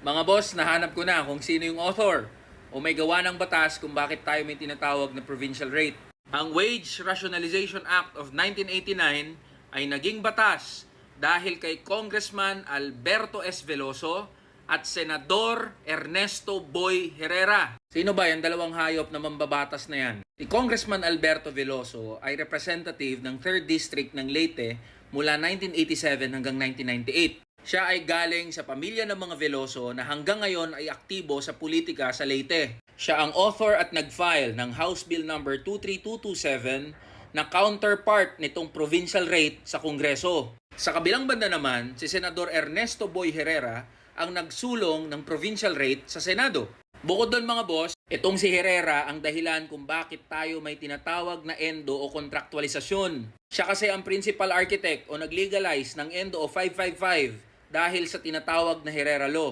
Mga boss, nahanap ko na kung sino yung author o may gawa ng batas kung bakit tayo may tinatawag na provincial rate. Ang Wage Rationalization Act of 1989 ay naging batas dahil kay Congressman Alberto S. Veloso at Senador Ernesto Boy Herrera. Sino ba yung dalawang hayop na mambabatas na yan? Si Congressman Alberto Veloso ay representative ng 3rd District ng Leyte mula 1987 hanggang 1998. Siya ay galing sa pamilya ng mga Veloso na hanggang ngayon ay aktibo sa politika sa Leyte. Siya ang author at nag-file ng House Bill No. 23227 na counterpart nitong provincial rate sa Kongreso. Sa kabilang banda naman, si Senador Ernesto Boy Herrera ang nagsulong ng provincial rate sa Senado. Bukod doon mga boss, itong si Herrera ang dahilan kung bakit tayo may tinatawag na endo o kontraktualisasyon. Siya kasi ang principal architect o nag-legalize ng endo o 555 dahil sa tinatawag na Herrera Law.